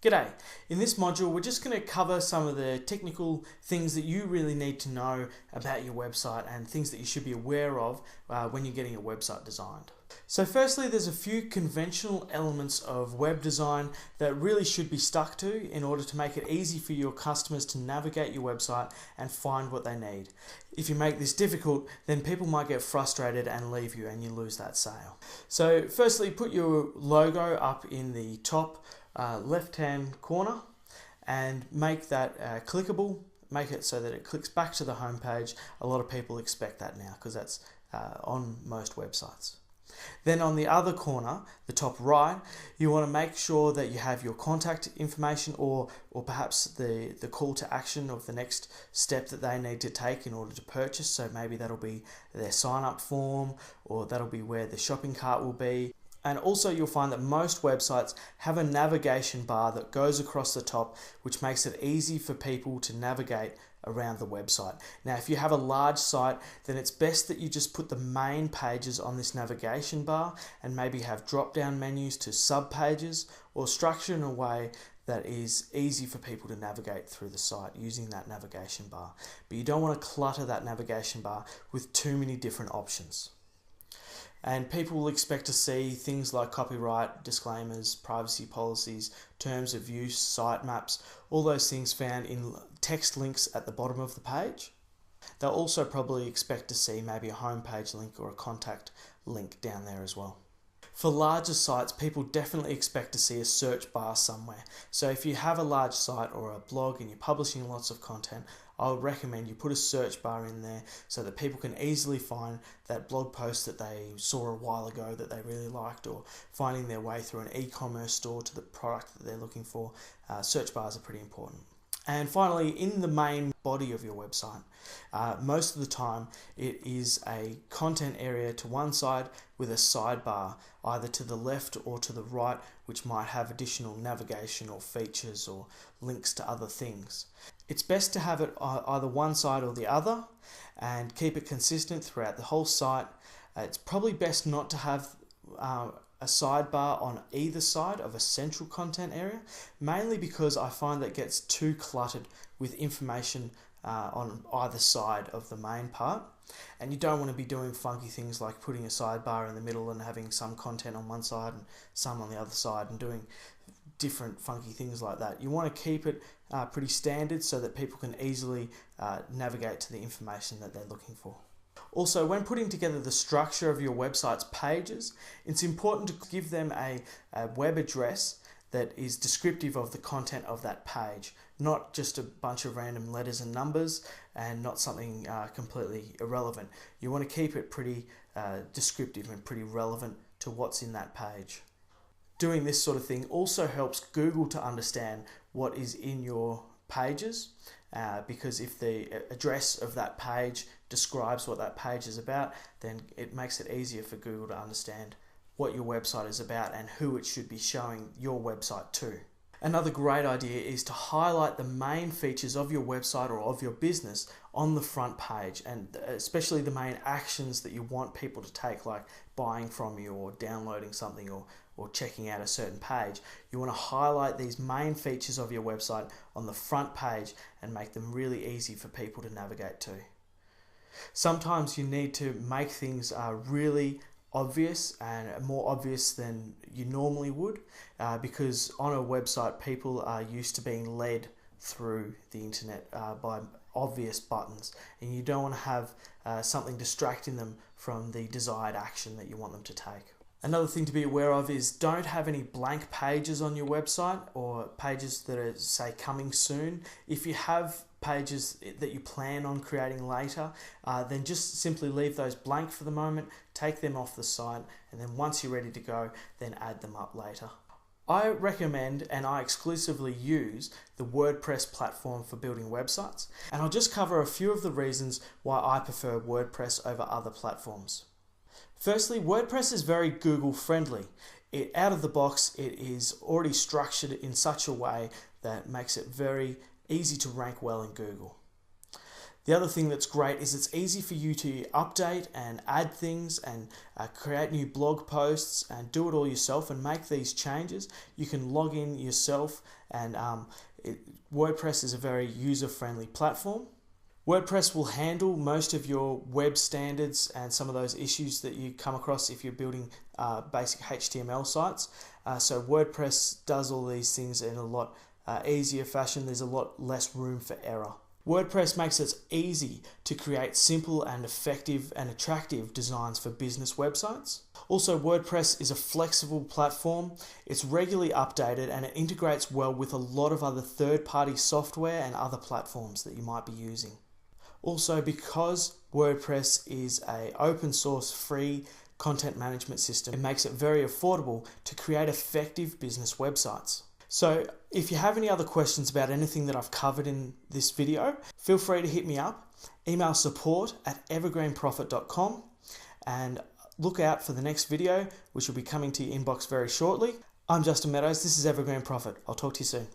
G'day. In this module we're just going to cover some of the technical things that you really need to know about your website and things that you should be aware of when you're getting a website designed. So firstly, there's a few conventional elements of web design that really should be stuck to in order to make it easy for your customers to navigate your website and find what they need. If you make this difficult, then people might get frustrated and leave you and you lose that sale. So firstly, put your logo up in the top left hand corner and make that clickable. Make it so that it clicks back to the home page. A lot of people expect that now because that's on most websites. Then on the other corner, the top right, you want to make sure that you have your contact information or perhaps the call to action of the next step that they need to take in order to purchase. So maybe that'll be their sign up form, or that'll be where the shopping cart will be. And also you'll find that most websites have a navigation bar that goes across the top, which makes it easy for people to navigate around the website. Now, if you have a large site, then it's best that you just put the main pages on this navigation bar and maybe have drop-down menus to sub-pages, or structure in a way that is easy for people to navigate through the site using that navigation bar. But you don't want to clutter that navigation bar with too many different options. And people will expect to see things like copyright, disclaimers, privacy policies, terms of use, sitemaps, all those things found in text links at the bottom of the page. They'll also probably expect to see maybe a homepage link or a contact link down there as well. For larger sites, people definitely expect to see a search bar somewhere. So if you have a large site or a blog and you're publishing lots of content, I would recommend you put a search bar in there so that people can easily find that blog post that they saw a while ago that they really liked, or finding their way through an e-commerce store to the product that they're looking for. Search bars are pretty important. And finally, in the main body of your website, most of the time it is a content area to one side with a sidebar either to the left or to the right, which might have additional navigation or features or links to other things. It's best to have it either one side or the other and keep it consistent throughout the whole site. It's probably best not to have a sidebar on either side of a central content area, mainly because I find that it gets too cluttered with information on either side of the main part, and you don't want to be doing funky things like putting a sidebar in the middle and having some content on one side and some on the other side and doing different funky things like that. You want to keep it pretty standard so that people can easily navigate to the information that they're looking for. Also, when putting together the structure of your website's pages, it's important to give them a web address that is descriptive of the content of that page, not just a bunch of random letters and numbers and not something completely irrelevant. You want to keep it pretty descriptive and pretty relevant to what's in that page. Doing this sort of thing also helps Google to understand what is in your pages, because if the address of that page describes what that page is about, then it makes it easier for Google to understand what your website is about and who it should be showing your website to. Another great idea is to highlight the main features of your website or of your business on the front page, and especially the main actions that you want people to take, like buying from you or downloading something or checking out a certain page. You want to highlight these main features of your website on the front page and make them really easy for people to navigate to. Sometimes you need to make things really obvious and more obvious than you normally would, because on a website people are used to being led through the internet by obvious buttons, and you don't want to have something distracting them from the desired action that you want them to take. Another thing to be aware of is don't have any blank pages on your website or pages that are, say, coming soon. If you have pages that you plan on creating later, then just simply leave those blank for the moment, take them off the site, and then once you're ready to go, then add them up later. I recommend and I exclusively use the WordPress platform for building websites, and I'll just cover a few of the reasons why I prefer WordPress over other platforms. Firstly, WordPress is very Google friendly. Out of the box, it is already structured in such a way that makes it very easy to rank well in Google. The other thing that's great is it's easy for you to update and add things and create new blog posts and do it all yourself and make these changes. You can log in yourself, and WordPress is a very user-friendly platform. WordPress will handle most of your web standards and some of those issues that you come across if you're building basic HTML sites. So WordPress does all these things in a lot easier fashion. There's a lot less room for error. WordPress makes it easy to create simple and effective and attractive designs for business websites. Also, WordPress is a flexible platform. It's regularly updated and it integrates well with a lot of other third-party software and other platforms that you might be using. Also, because WordPress is an open source free content management system, it makes it very affordable to create effective business websites. So if you have any other questions about anything that I've covered in this video, feel free to hit me up. Email support@evergreenprofit.com, and look out for the next video, which will be coming to your inbox very shortly. I'm Justin Meadows. This is Evergreen Profit. I'll talk to you soon.